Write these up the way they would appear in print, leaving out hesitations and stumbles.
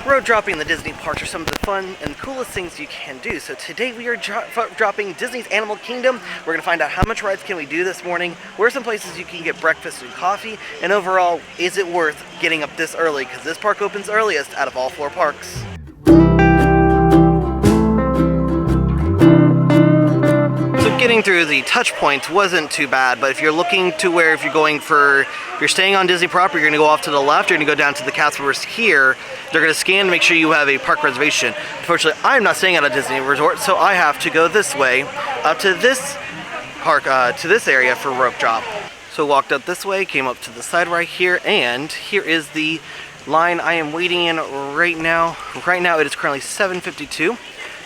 Road dropping in the Disney parks are some of the fun and coolest things you can do. So today we are dropping Disney's Animal Kingdom. We're going to find out how much rides can we do this morning, where are some places you can get breakfast and coffee, and overall, is it worth getting up this early? Because this park opens earliest out of all 4 parks. Getting through the touch points wasn't too bad, but if you're looking to where, if you're staying on Disney proper, you're going to go off to the left, you're going to go down to the cast members here. They're going to scan to make sure you have a park reservation. Unfortunately, I'm not staying at a Disney resort, so I have to go this way up to this park, to this area for rope drop. So walked up this way, came up to the side right here, and here is the line I am waiting in right now. Right now it is currently 7:52,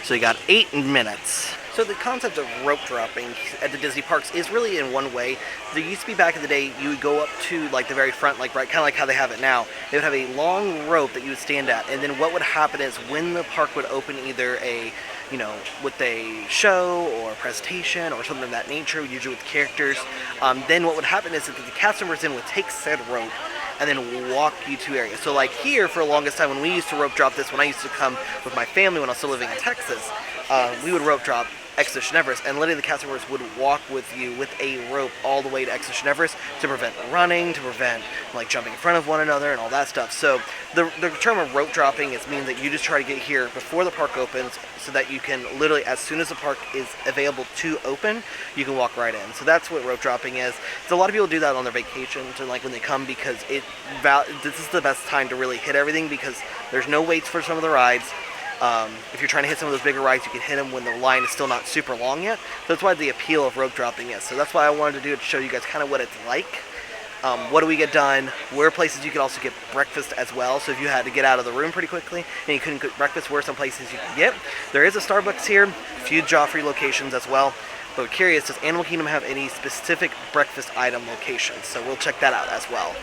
so you got 8 minutes. So the concept of rope dropping at the Disney parks is really in one way. There used to be back in the day, you would go up to like the very front, like right, kind of like how they have it now. They would have a long rope that you would stand at, and then what would happen is when the park would open either a, with a show or a presentation or something of that nature, usually with characters, then what would happen is that the cast members then would take said rope and then walk you to areas. So like here, for the longest time, when we used to rope drop this, when I used to come with my family when I was still living in Texas, we would rope drop Expedition Everest, and literally the cast members would walk with you with a rope all the way to Expedition Everest to prevent running, to prevent like jumping in front of one another and all that stuff. So the term of rope dropping is means that you just try to get here before the park opens so that you can literally, as soon as the park is available to open, you can walk right in. So that's what rope dropping is. So a lot of people do that on their vacations and like when they come, because this is the best time to really hit everything, because there's no waits for some of the rides. If you're trying to hit some of those bigger rides, you can hit them when the line is still not super long yet. So that's why the appeal of rope dropping is. So that's why I wanted to do it, to show you guys kind of what it's like. What do we get done? Where are places you can also get breakfast as well. So if you had to get out of the room pretty quickly and you couldn't cook breakfast, where are some places you can get? There is a Starbucks here, a few Joffrey locations as well. But we're curious, does Animal Kingdom have any specific breakfast item locations? So we'll check that out as well.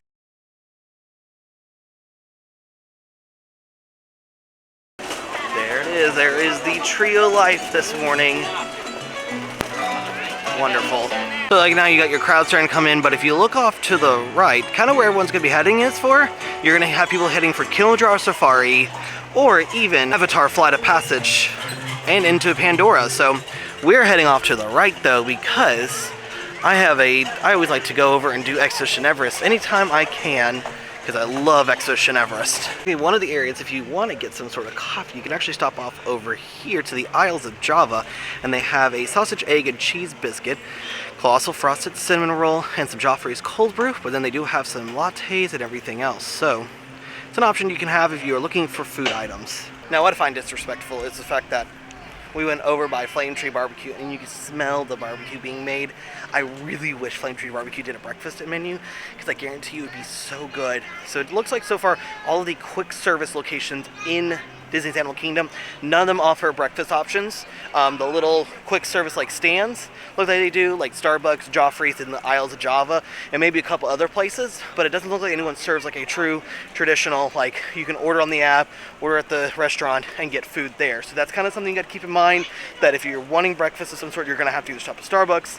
There is the trio life this morning. Wonderful. So like now you got your crowd starting to come in, but if you look off to the right, kind of where everyone's going to be heading is for, you're going to have people heading for Kilimanjaro Safari, or even Avatar Flight of Passage, and into Pandora. So we're heading off to the right though, because I always like to go over and do Expedition Everest anytime I can, because I love Expedition Everest. Okay, one of the areas, if you want to get some sort of coffee, you can actually stop off over here to the Isles of Java, and they have a sausage, egg, and cheese biscuit, colossal frosted cinnamon roll, and some Joffrey's cold brew, but then they do have some lattes and everything else. So it's an option you can have if you are looking for food items. Now, what I find disrespectful is the fact that we went over by Flame Tree Barbecue and you can smell the barbecue being made. I really wish Flame Tree Barbecue did a breakfast menu, because I guarantee you it would be so good. So it looks like so far all of the quick service locations in Disney's Animal Kingdom, none of them offer breakfast options. The little quick service like stands look like they do, like Starbucks, Joffrey's, and the Isles of Java, and maybe a couple other places, but it doesn't look like anyone serves like a true traditional, like you can order on the app, order at the restaurant, and get food there. So that's kind of something you got to keep in mind, that if you're wanting breakfast of some sort, you're going to have to either stop at Starbucks,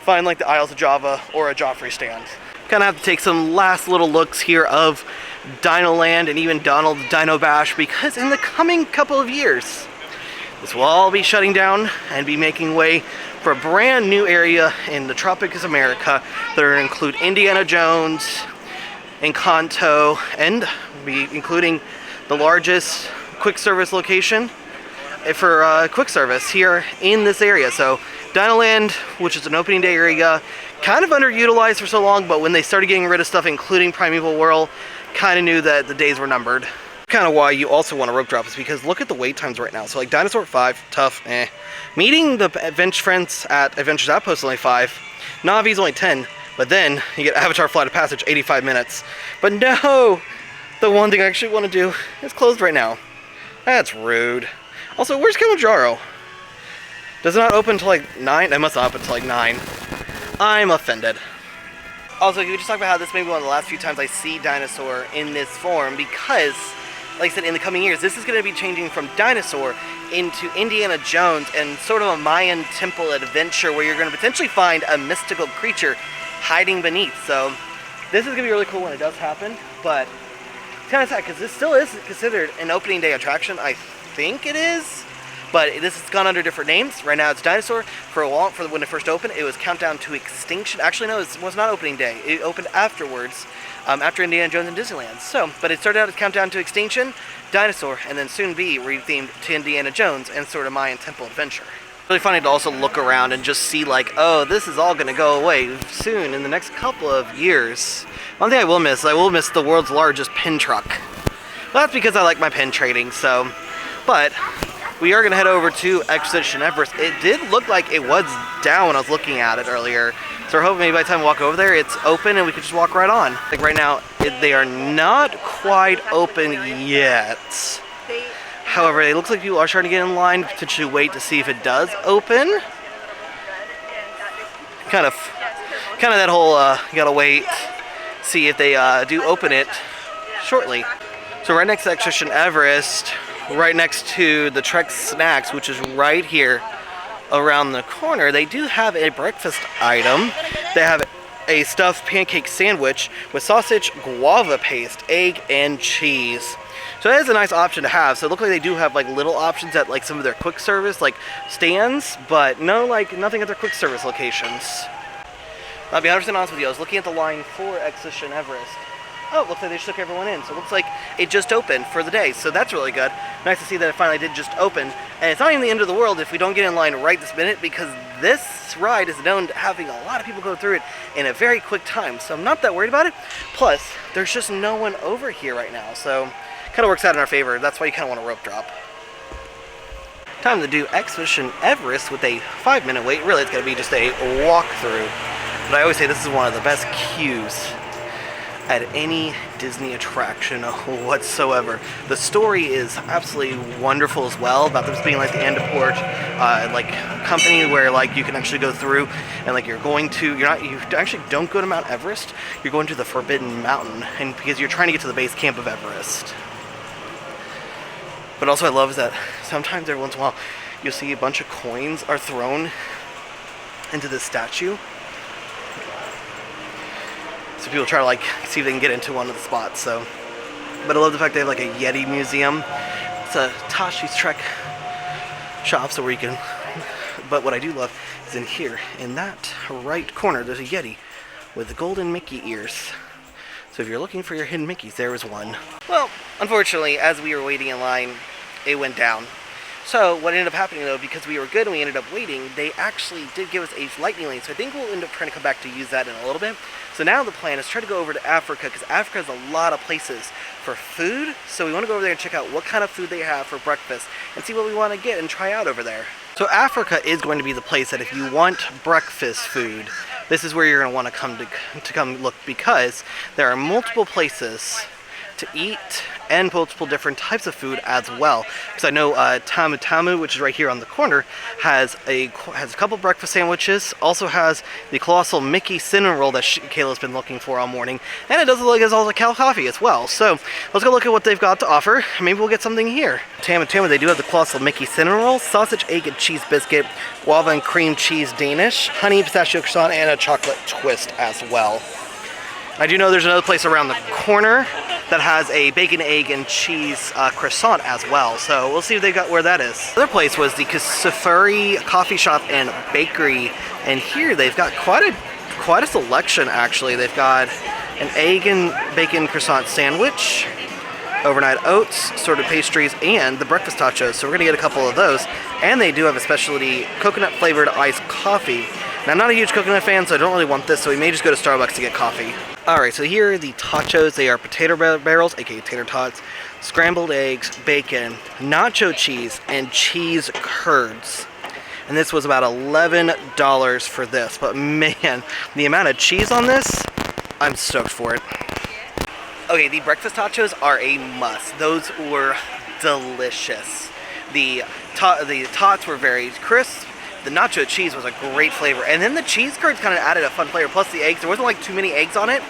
find like the Isles of Java, or a Joffrey stand. Kind of have to take some last little looks here of Dino Land and even Donald's Dino Bash, because in the coming couple of years, this will all be shutting down and be making way for a brand new area in the Tropics of America that are going to include Indiana Jones, Encanto, and be including the largest quick service location for quick service here in this area. So Dino Land, which is an opening day area, kind of underutilized for so long, but when they started getting rid of stuff, including Primeval Whirl, kind of knew that the days were numbered. Kind of why you also want to rope drop is because look at the wait times right now. So like Dinosaur 5, tough, eh. Meeting the Adventure Friends at Adventures Outpost is only 5. Navi's only 10. But then you get Avatar Flight of Passage, 85 minutes. But no! The one thing I actually want to do is closed right now. That's rude. Also, where's Kilimanjaro? Does it not open until like 9? It must not open until like 9. I'm offended. Also, can we just talk about how this may be one of the last few times I see Dinosaur in this form, because, like I said, in the coming years, this is going to be changing from Dinosaur into Indiana Jones and sort of a Mayan temple adventure where you're going to potentially find a mystical creature hiding beneath. So this is going to be really cool when it does happen, but kind of sad because this still is considered an opening day attraction. I think it is, but this has gone under different names. Right now it's Dinosaur. For a while, for when it first opened, it was Countdown to Extinction. Actually, no, it was not opening day. It opened afterwards, after Indiana Jones and Disneyland. So, but it started out as Countdown to Extinction, Dinosaur, and then soon be rethemed to Indiana Jones and sort of Mayan Temple Adventure. Really funny to also look around and just see like, oh, this is all going to go away soon in the next couple of years. One thing I will miss the world's largest pin truck. Well, that's because I like my pin trading, so. But we are going to head over to Expedition Everest. It did look like it was down when I was looking at it earlier. So we're hoping maybe by the time we walk over there, it's open and we can just walk right on. Like right now, they are not quite open yet. However, it looks like people are starting to get in line, potentially wait to see if it does open. Kind of that whole, you gotta wait, see if they do open it shortly. So right next to Expedition Everest, right next to the Trek Snacks, which is right here around the corner, they do have a breakfast item. They have a stuffed pancake sandwich with sausage, guava paste, egg, and cheese. So that is a nice option to have. So it looks like they do have like little options at like some of their quick service like stands, but no, like nothing at their quick service locations. I'll be 100% honest with you, I was looking at the line for Expedition Everest. Oh, it looks like they just took everyone in. So it looks like it just opened for the day. So that's really good. Nice to see that it finally did just open. And it's not even the end of the world if we don't get in line right this minute, because this ride is known to having a lot of people go through it in a very quick time. So I'm not that worried about it. Plus, there's just no one over here right now. So kind of works out in our favor. That's why you kind of want to rope drop. Time to do Expedition Everest with a 5-minute wait. Really, it's going to be just a walkthrough. But I always say this is one of the best queues at any Disney attraction whatsoever. The story is absolutely wonderful as well, about this being like the end of port, like company where like you can actually go through and like you actually don't go to Mount Everest, you're going to the Forbidden Mountain, and because you're trying to get to the base camp of Everest. But also I love is that sometimes every once in a while you'll see a bunch of coins are thrown into this statue. So people try to like see if they can get into one of the spots. So, but I love the fact they have like a Yeti museum. It's a Tashi's Trek shop, so where you can. But what I do love is in here, in that right corner, there's a Yeti with the golden Mickey ears. So if you're looking for your hidden Mickeys, there is one. Well, unfortunately, as we were waiting in line, it went down. So what ended up happening though, because we were good and we ended up waiting, they actually did give us a lightning lane. So I think we'll end up trying to come back to use that in a little bit. So now the plan is try to go over to Africa, because Africa has a lot of places for food. So we want to go over there and check out what kind of food they have for breakfast and see what we want to get and try out over there. So Africa is going to be the place that if you want breakfast food, this is where you're going to want to come look, because there are multiple places to eat and multiple different types of food as well. Because I know Tamu Tamu, which is right here on the corner, has a couple breakfast sandwiches, also has the colossal Mickey cinnamon roll that Kayla's been looking for all morning, and it does look like it's also cow coffee as well. So let's go look at what they've got to offer. Maybe we'll get something here. Tamu Tamu, they do have the colossal Mickey cinnamon roll, sausage, egg, and cheese biscuit, guava and cream cheese Danish, honey pistachio croissant, and a chocolate twist as well. I do know there's another place around the corner that has a bacon, egg, and cheese croissant as well. So we'll see if they got where that is. The other place was the Safari Coffee Shop and Bakery, and here they've got quite a selection actually. They've got an egg and bacon croissant sandwich, overnight oats, assorted pastries, and the breakfast tachos. So we're gonna get a couple of those. And they do have a specialty coconut flavored iced coffee. Now, I'm not a huge coconut fan, so I don't really want this, so we may just go to Starbucks to get coffee. Alright, so here are the tachos. They are potato barrels, aka tater tots, scrambled eggs, bacon, nacho cheese, and cheese curds. And this was about $11 for this. But man, the amount of cheese on this, I'm stoked for it. Okay, the breakfast tachos are a must. Those were delicious. The tots were very crisp. The nacho cheese was a great flavor. And then the cheese curds kind of added a fun flavor. Plus the eggs, there wasn't like too many eggs on it.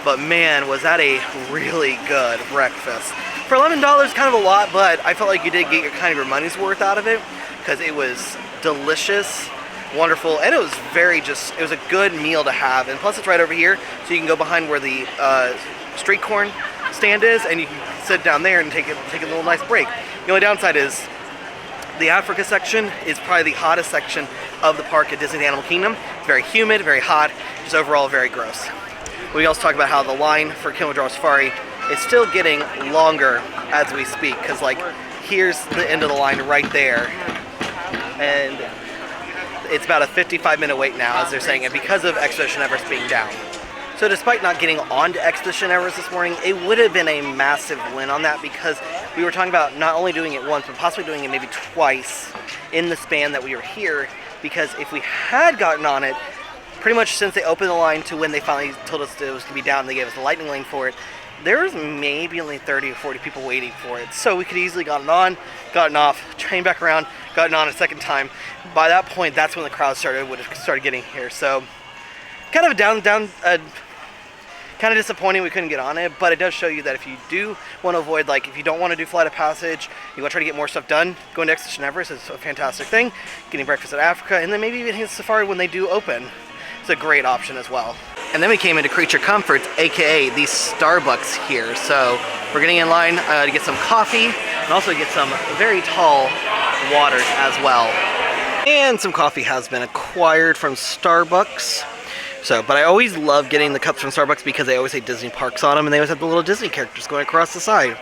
But man, was that a really good breakfast. For $11, kind of a lot, but I felt like you did get your money's worth out of it. Because it was delicious, wonderful, and it was it was a good meal to have. And plus it's right over here, so you can go behind where the street corn stand is, and you can sit down there and take a little nice break. The only downside is the Africa section is probably the hottest section of the park at Disney Animal Kingdom. It's very humid, very hot, just overall very gross. We also talk about how the line for Kilimanjaro Safari is still getting longer as we speak, because like here's the end of the line right there, and it's about a 55-minute wait now, as they're saying, and because of Expedition Everest being down. So despite not getting onto Expedition Everest this morning, it would have been a massive win on that, because we were talking about not only doing it once, but possibly doing it maybe twice in the span that we were here, because if we had gotten on it, pretty much since they opened the line to when they finally told us it was going to be down and they gave us the lightning lane for it, there was maybe only 30 or 40 people waiting for it. So we could easily gotten on, gotten off, trained back around, gotten on a second time. By that point, that's when the crowd would have started getting here. So kind of kind of disappointing we couldn't get on it, but it does show you that if you do want to avoid, like if you don't want to do Flight of Passage, you want to try to get more stuff done, going to Expedition Everest is a fantastic thing. Getting breakfast at Africa, and then maybe even hit Safari when they do open. It's a great option as well. And then we came into Creature Comforts, aka the Starbucks here. So we're getting in line to get some coffee and also get some very tall waters as well. And some coffee has been acquired from Starbucks. So, but I always love getting the cups from Starbucks because they always say Disney Parks on them, and they always have the little Disney characters going across the side.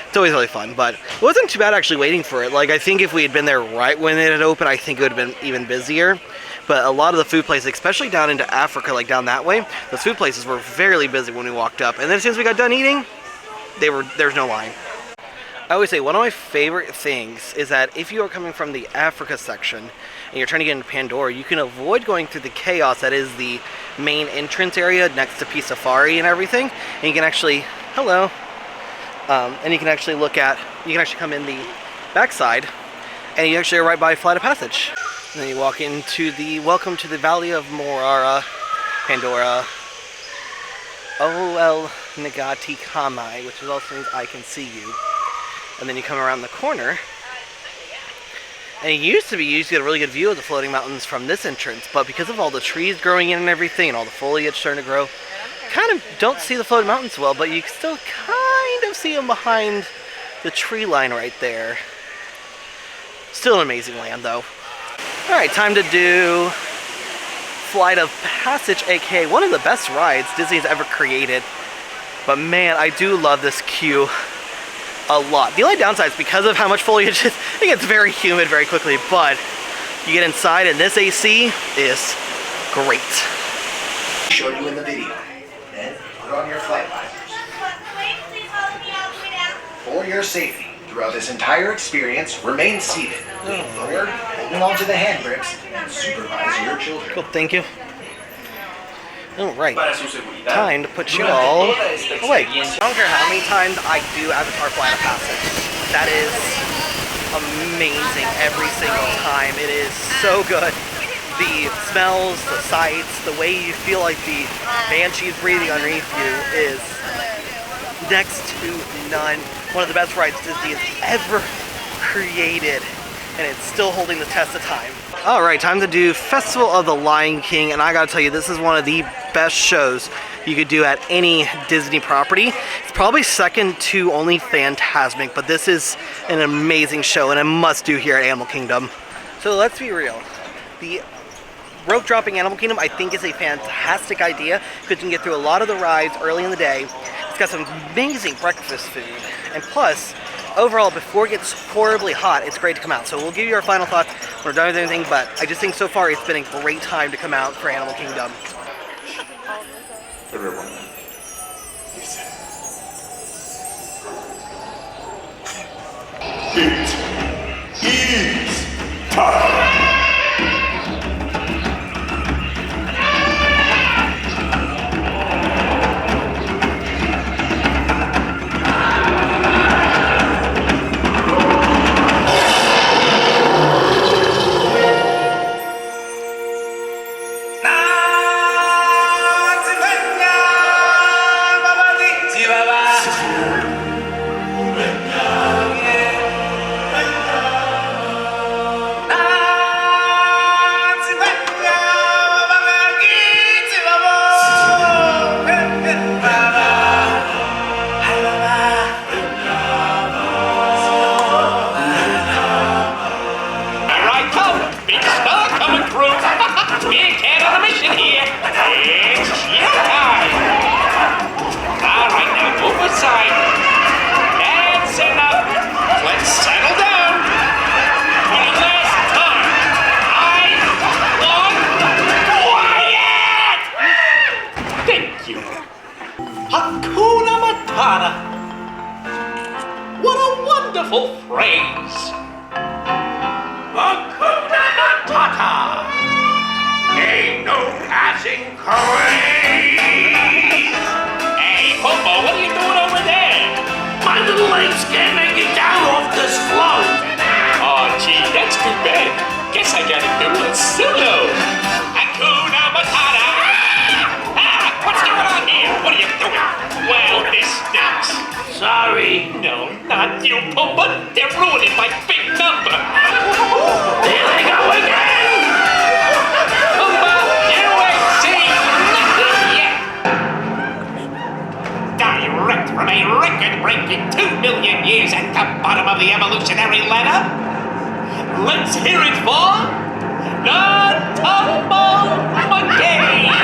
It's always really fun, but it wasn't too bad actually waiting for it. Like, I think if we had been there right when it had opened, I think it would have been even busier. But a lot of the food places, especially down into Africa, like down that way, those food places were fairly busy when we walked up. And then as soon as we got done eating, there's no line. I always say one of my favorite things is that if you are coming from the Africa section and you're trying to get into Pandora, you can avoid going through the chaos that is the main entrance area next to Peace Safari and everything. And you can actually, hello, and you can actually come in the backside, and you actually are right by Flight of Passage. And then you walk into the Welcome to the Valley of Morara, Pandora, O-El Nagati Kamai, which also means I can see you. And then you come around the corner, and it used to get a really good view of the floating mountains from this entrance, but because of all the trees growing in and everything, and all the foliage starting to grow, kind of don't see the floating mountains well, but you can still kind of see them behind the tree line right there. Still an amazing land, though. Alright, time to do Flight of Passage, aka one of the best rides Disney's ever created. But man, I do love this queue a lot. The only downside is because of how much foliage is, it gets very humid very quickly, but you get inside and this AC is great. Showed you in the video. Then put on your flight visors. For your safety, throughout this entire experience, remain seated. Lean forward, holding onto the hand grips, and supervise your children. Cool, thank you. Alright, time to put you all away. I don't care how many times I do Avatar Flight of Passage. That is amazing every single time. It is so good. The smells, the sights, the way you feel like the banshees breathing underneath you is next to none. One of the best rides Disney has ever created, and it's still holding the test of time. Alright, time to do Festival of the Lion King, and I gotta tell you, this is one of the best shows you could do at any Disney property. It's probably second to only Fantasmic, but this is an amazing show and a must-do here at Animal Kingdom. So let's be real. The rope dropping Animal Kingdom, I think, is a fantastic idea because you can get through a lot of the rides early in the day. It's got some amazing breakfast food, and plus, overall, before it gets horribly hot, it's great to come out. So we'll give you our final thoughts when we're done with anything, but I just think so far it's been a great time to come out for Animal Kingdom. Everyone. It is time. wonderful phrase. Hakuna Matata. Ain't no passing craze. Hey, Popo, what are you doing over there? My little legs can't make it down off this float. Oh, gee, that's too bad. Guess I gotta do a solo. Hakuna Matata. What's going on here? What are you doing? Well, this stinks. Sorry. No, not you, Popo. They're ruining my big number. There they go again. Popo, you ain't seen nothing yet. Direct from a record-breaking 2 million years at the bottom of the evolutionary ladder. Let's hear it for the Tumble Monkeys.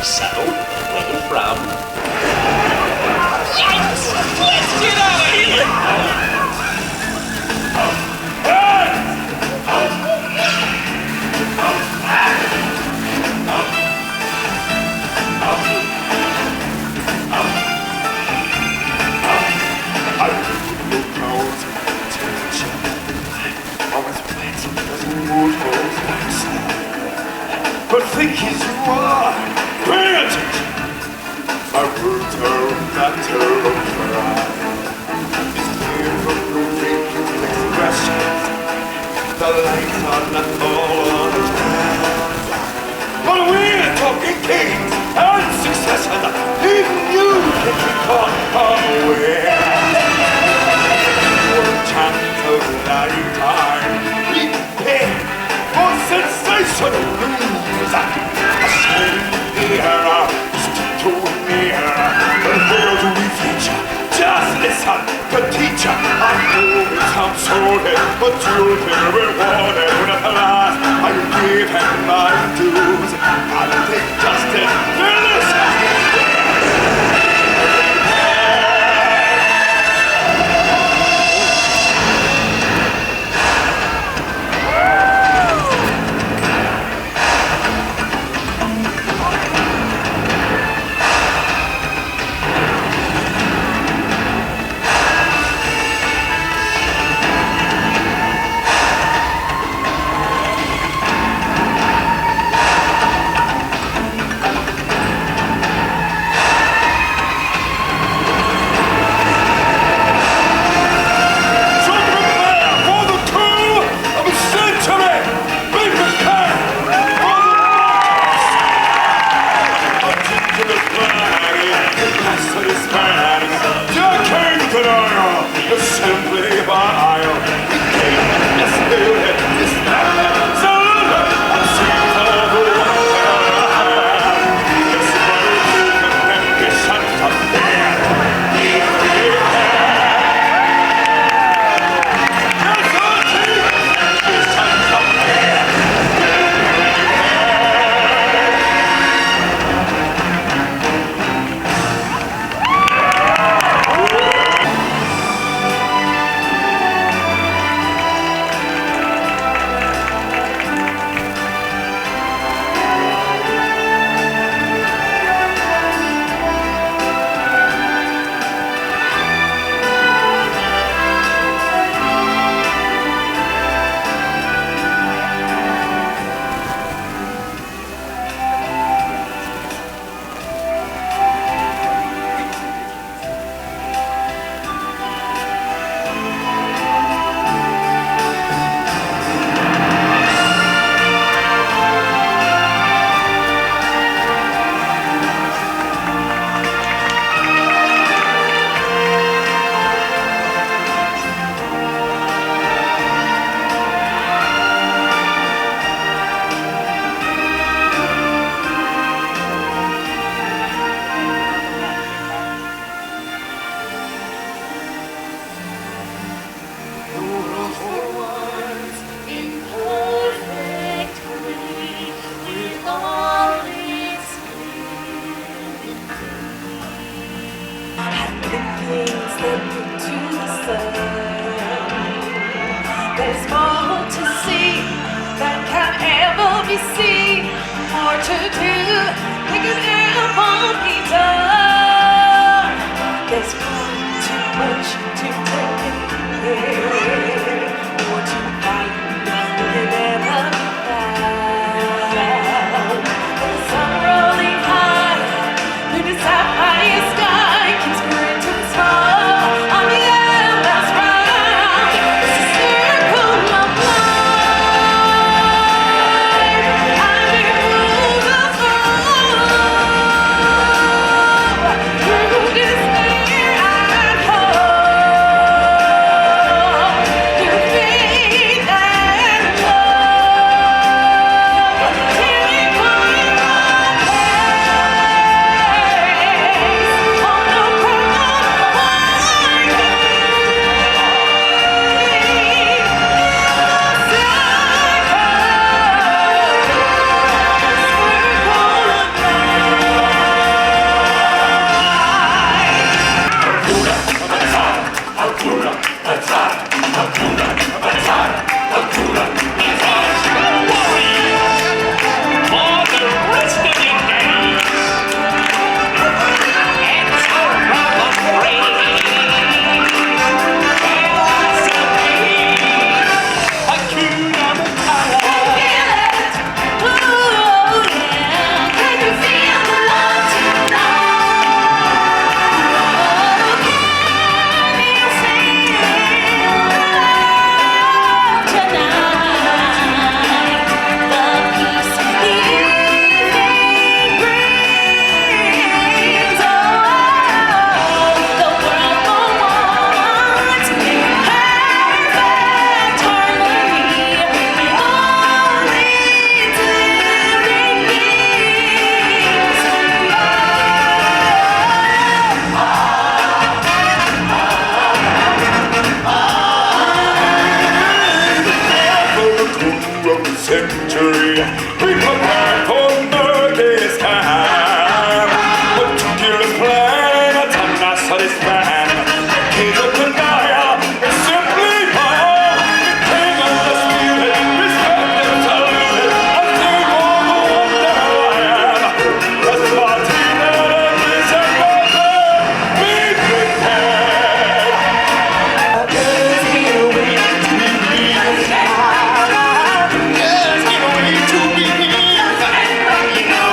So, where you from? Yikes! Let's get out of here! But think as you are, pay attention. My words are a matter of pride. It's clear from the radiant expressions, the lights are not all on its hands. But we're talking kings and succession, even you can be caught unaware. Your chance of lifetime, prepare. but you'll be rewarded with a life. I will give him my dues. I will take justice. Fearless. Simply vile. The king is spirit is not salute. I'm seeing for the one. This world can be shut up there. Yes, our king can be shut up there. There's more to see than can ever be seen, more to do than can ever be done. There's far too much to take in, more to find than can ever be found. The sun rolling high through the sapphire sky keeps growing to the smile on the endless round. It's a circle of life, and it moves us all through despair and hope. century. We prepare for murderous time. But to kill a planet and not satisfy. King of the Nile is simply fire. The king of the spirit, respect and salute it. I think all the wonder I am. That's Martina and this and be prepared. Just get away to be here. Just get away to be here. You know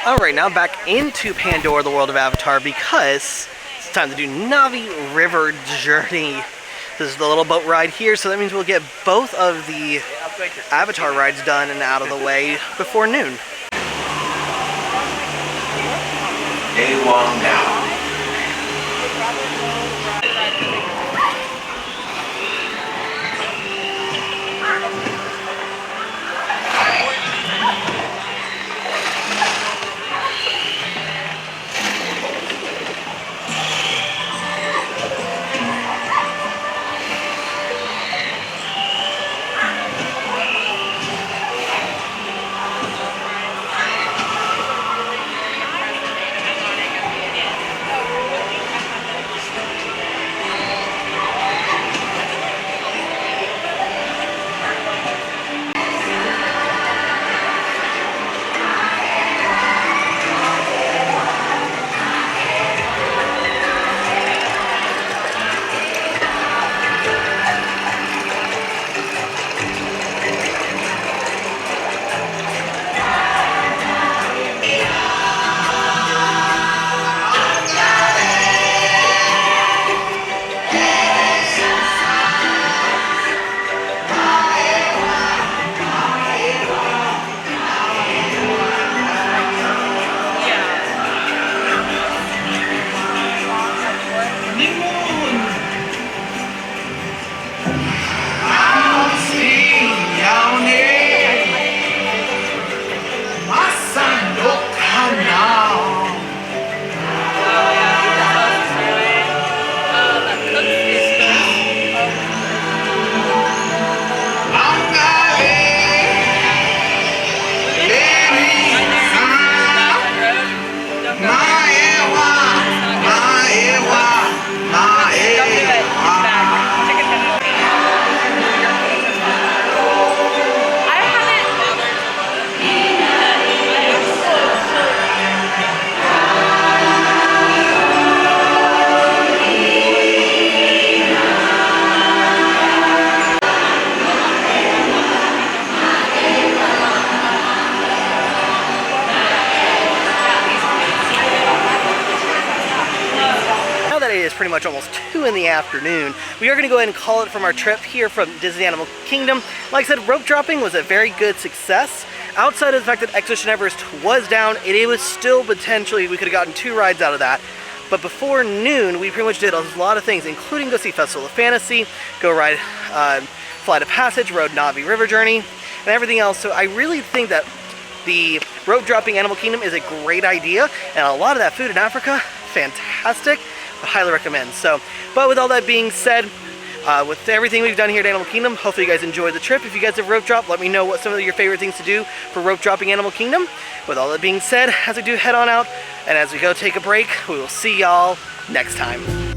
Alright, now back into Pandora, the world of Avatar, because it's time to do Navi River Journey. This is the little boat ride here, so that means we'll get both of the Avatar rides done and out of the way before noon. Day one now. Pretty much almost 2 in the afternoon. We are going to go ahead and call it from our trip here from Disney Animal Kingdom. Like I said, rope dropping was a very good success. Outside of the fact that Expedition Everest was down, it was still potentially, we could have gotten 2 rides out of that. But before noon, we pretty much did a lot of things, including go see Festival of Fantasy, go ride Flight of Passage, rode Navi River Journey, and everything else. So I really think that the rope dropping Animal Kingdom is a great idea, and a lot of that food in Africa, fantastic. I highly recommend. So, but with all that being said, with everything we've done here at Animal Kingdom, hopefully you guys enjoyed the trip. If you guys have rope dropped, let me know what some of your favorite things to do for rope dropping Animal Kingdom. With all that being said, as we do head on out, and as we go take a break, we will see y'all next time.